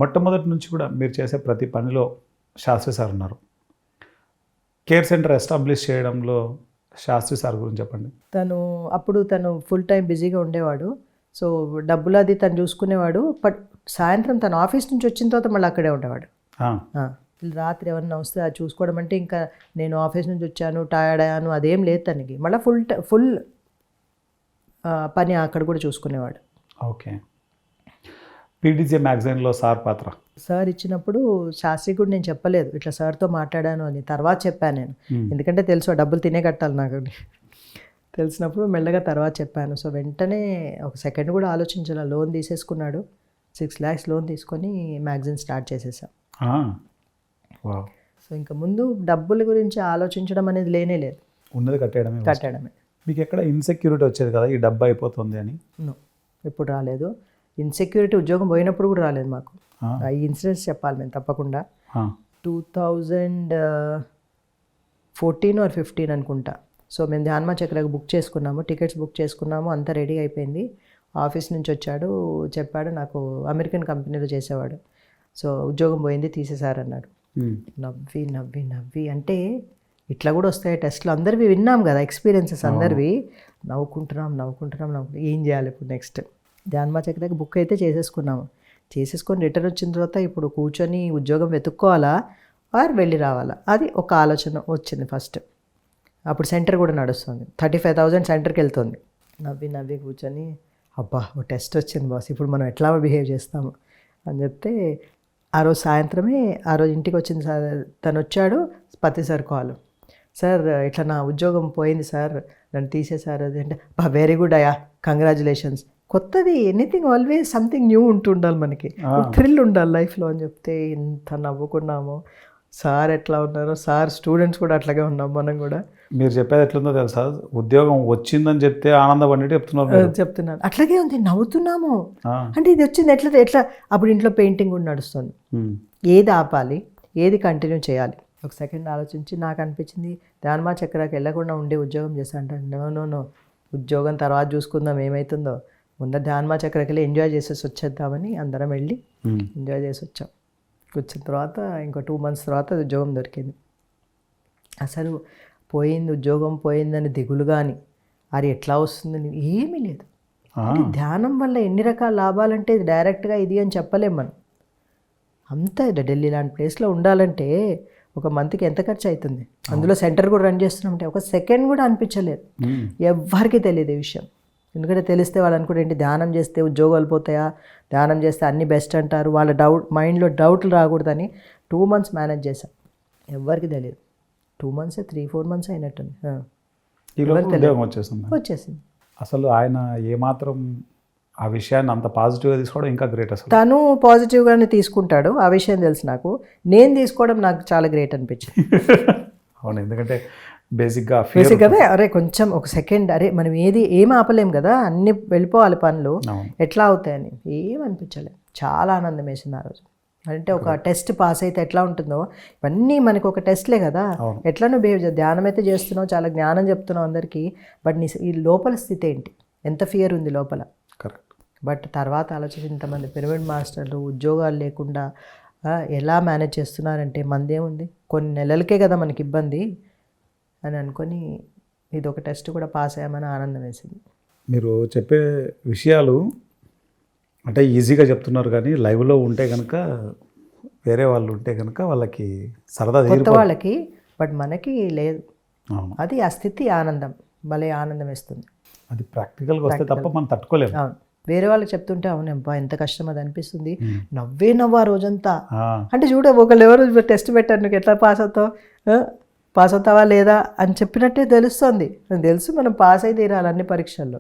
మొట్టమొదటి నుంచి కూడా మీరు చేసే ప్రతి పనిలో శాస్త్రి సార్ ఉన్నారు. కేర్ సెంటర్ ఎస్టాబ్లిష్ చేయడంలో శాస్త్రి సార్ గురించి చెప్పండి. తను ఫుల్ టైం బిజీగా ఉండేవాడు. సో డబ్బులు అది తను చూసుకునేవాడు. బట్ సాయంత్రం తను ఆఫీస్ నుంచి వచ్చిన తర్వాత మళ్ళీ అక్కడే ఉండేవాడు. రాత్రి ఏమన్నా వస్తే అది చూసుకోవడం అంటే ఇంకా నేను ఆఫీస్ నుంచి వచ్చాను టయర్డ్ అయ్యాను అదేం లేదు తనకి. మళ్ళీ ఫుల్ పని అక్కడ కూడా చూసుకునేవాడు. ఓకే. పీటీజీ మ్యాగజైన్లో సార్ పాత్ర సార్ ఇచ్చినప్పుడు శాస్త్రి కూడా నేను చెప్పలేదు ఇట్లా సార్తో మాట్లాడాను అని. తర్వాత చెప్పాను నేను, ఎందుకంటే తెలుసు డబ్బులు తినే కట్టాలి నాకు తెలిసినప్పుడు మెల్లగా తర్వాత చెప్పాను. సో వెంటనే ఒక సెకండ్ కూడా ఆలోచించాల. లోన్ తీసేసుకున్నాడు. 6 lakhs లోన్ తీసుకొని మ్యాగజైన్ స్టార్ట్ చేసేసాం. సో ఇంకా ముందు డబ్బుల గురించి ఆలోచించడం అనేది లేనే లేదు, ఉన్నది కట్టేయడమే. మీకు ఎక్కడ ఇన్సెక్యూరిటీ వచ్చేది కదా ఈ డబ్బు అయిపోతుంది అని? ఎప్పుడు రాలేదు. ఇన్సెక్యూరిటీ ఉద్యోగం పోయినప్పుడు కూడా రాలేదు మాకు. ఈ ఇన్సిడెంట్స్ చెప్పాలి మేము తప్పకుండా. 2014 or 15 అనుకుంటా. సో మేము ధ్యాన్మా చక్రకు బుక్ చేసుకున్నాము, టికెట్స్ బుక్ చేసుకున్నాము, అంతా రెడీ అయిపోయింది. ఆఫీస్ నుంచి వచ్చాడు, చెప్పాడు నాకు అమెరికన్ కంపెనీలో చేసేవాడు. సో ఉద్యోగం పోయింది తీసేశారన్నాడు. నవ్వి నవ్వి నవ్వి అంటే ఇట్లా కూడా వస్తాయి టెస్ట్లు అందరివి విన్నాం కదా, ఎక్స్పీరియన్సెస్ అందరివి. నవ్వుకుంటున్నాం ఏం చేయాలి ఇప్పుడు నెక్స్ట్. ధ్యాన్మా చక్రకు బుక్ అయితే చేసేసుకొని రిటర్న్ వచ్చిన తర్వాత ఇప్పుడు కూర్చొని ఉద్యోగం వెతుక్కోవాలా ఆర్ వెళ్ళి రావాలా, అది ఒక ఆలోచన వచ్చింది ఫస్ట్. అప్పుడు సెంటర్ కూడా నడుస్తుంది, 35,000 సెంటర్కి వెళ్తుంది. నవ్వి కూర్చొని అబ్బా ఓ టెస్ట్ వచ్చింది బాస్, ఇప్పుడు మనం ఎట్లా బిహేవ్ చేస్తాము అని చెప్తే ఆ రోజు సాయంత్రమే ఇంటికి వచ్చింది సార్. తను వచ్చాడు, పత్తి సార్ కాల్, సార్ ఇట్లా నా ఉద్యోగం పోయింది సార్, నన్ను తీసేశారు అది అంటే వెరీ గుడ్ అయ్యా కంగ్రాచులేషన్స్. కొత్తది ఎనీథింగ్ ఆల్వేస్ సంథింగ్ న్యూ ఉంటుండాలి మనకి, థ్రిల్ ఉండాలి లైఫ్లో అని చెప్తే ఎంత నవ్వుకున్నామో. సార్ ఎట్లా ఉన్నారో, సార్ స్టూడెంట్స్ కూడా అట్లాగే ఉన్నాం మనం కూడా. మీరు చెప్పేది ఎట్లుందో తెలుసా, ఉద్యోగం వచ్చిందని చెప్తే ఆనందపడి చెప్తున్నాను అట్లాగే ఉంది, నవ్వుతున్నాము. అంటే ఇది వచ్చింది ఎట్లా. అప్పుడు ఇంట్లో పెయింటింగ్ కూడా నడుస్తుంది, ఏది ఆపాలి ఏది కంటిన్యూ చేయాలి. ఒక సెకండ్ ఆలోచించి నాకు అనిపించింది ధ్యాన్మా చక్రాకి వెళ్ళకుండా ఉండే ఉద్యోగం చేస్తా అంటే నో ఉద్యోగం తర్వాత చూసుకుందాం ఏమవుతుందో, ముందర ధ్యాన్మా చక్రాకి వెళ్ళి ఎంజాయ్ చేసేసి వచ్చేద్దామని అందరం వెళ్ళి ఎంజాయ్ చేసి వచ్చాం. వచ్చిన తర్వాత ఇంకో 2 months తర్వాత ఉద్యోగం దొరికింది. అసలు ఉద్యోగం పోయిందని దిగులు కానీ అది ఎట్లా వస్తుందని ఏమీ లేదు. ధ్యానం వల్ల ఎన్ని రకాల లాభాలంటే ఇది డైరెక్ట్గా ఇది అని చెప్పలేం మనం. అంతా ఢిల్లీ లాంటి ప్లేస్లో ఉండాలంటే ఒక మంత్కి ఎంత ఖర్చు అవుతుంది, అందులో సెంటర్ కూడా రన్ చేస్తున్నామంటే ఒక సెకండ్ కూడా అనిపించలేదు. ఎవ్వరికి తెలియదు ఈ విషయం. ఎందుకంటే తెలిస్తే వాళ్ళు అనుకుంటే ఏంటి, ధ్యానం చేస్తే ఉద్యోగాలు పోతాయా, ధ్యానం చేస్తే అన్నీ బెస్ట్ అంటారు, వాళ్ళ మైండ్లో డౌట్లు రాకూడదని 2 months మేనేజ్ చేశాం. ఎవ్వరికి తెలియదు. 2 months 3-4 months అయినట్టుంది. వచ్చేసింది. అసలు ఆయన ఏమాత్రం ఆ విషయాన్ని అంత పాజిటివ్గా తీసుకోవడం ఇంకా గ్రేట్. అసలు తను పాజిటివ్గానే తీసుకుంటాడు, ఆ విషయం తెలుసు నాకు. నేను తీసుకోవడం నాకు చాలా గ్రేట్ అనిపించింది. అవును, ఎందుకంటే బేసిక్గా అరే కొంచెం ఒక సెకండ్, అరే మనం ఏం ఆపలేం కదా, అన్ని వెళ్ళిపోవాలి పనులు, ఎట్లా అవుతాయని ఏం అనిపించలేదు. చాలా ఆనందం వేసింది ఆ రోజు. అంటే ఒక టెస్ట్ పాస్ అయితే ఎట్లా ఉంటుందో, ఇవన్నీ మనకు ఒక టెస్ట్లే కదా, ఎట్లా నువ్వు బిహేవ్ చేస్తావు. ధ్యానం అయితే చేస్తున్నావు, చాలా జ్ఞానం చెప్తున్నావు అందరికీ, బట్ ఈ లోపల స్థితి ఏంటి, ఎంత ఫియర్ ఉంది లోపల. కరెక్ట్. బట్ తర్వాత ఆలోచించి ఇంతమంది పిరమిడ్ మాస్టర్లు ఉద్యోగాలు లేకుండా ఎలా మేనేజ్ చేస్తున్నారంటే మనదేముంది, కొన్ని నెలలకే కదా మనకి ఇబ్బంది అని అనుకొని ఇది ఒక టెస్ట్ కూడా పాస్ అయ్యామని ఆనందం వేసింది. మీరు చెప్పే విషయాలు అంటే ఈజీగా చెప్తున్నారు, కానీ లైవ్లో ఉంటే కనుక వేరే వాళ్ళు ఉంటే కనుక వాళ్ళకి సరదా కొత్త వాళ్ళకి, బట్ మనకి లేదు. అది ఆ స్థితి ఆనందం, భలే ఆనందం వేస్తుంది. అది ప్రాక్టికల్గా వస్తే తప్ప మనం తట్టుకోలేము. అవును, వేరే వాళ్ళకి చెప్తుంటే అవునబ్బా ఎంత కష్టం అది అనిపిస్తుంది. నవ్వా రోజంతా. అంటే చూడ ఒకళ్ళు ఎవరు టెస్ట్ పెట్టారు, నువ్వు ఎట్లా పాస్ అవుతావా లేదా అని చెప్పినట్టే తెలుస్తుంది. తెలుసు మనం పాస్ అయితే తీరాలి అన్ని పరీక్షల్లో.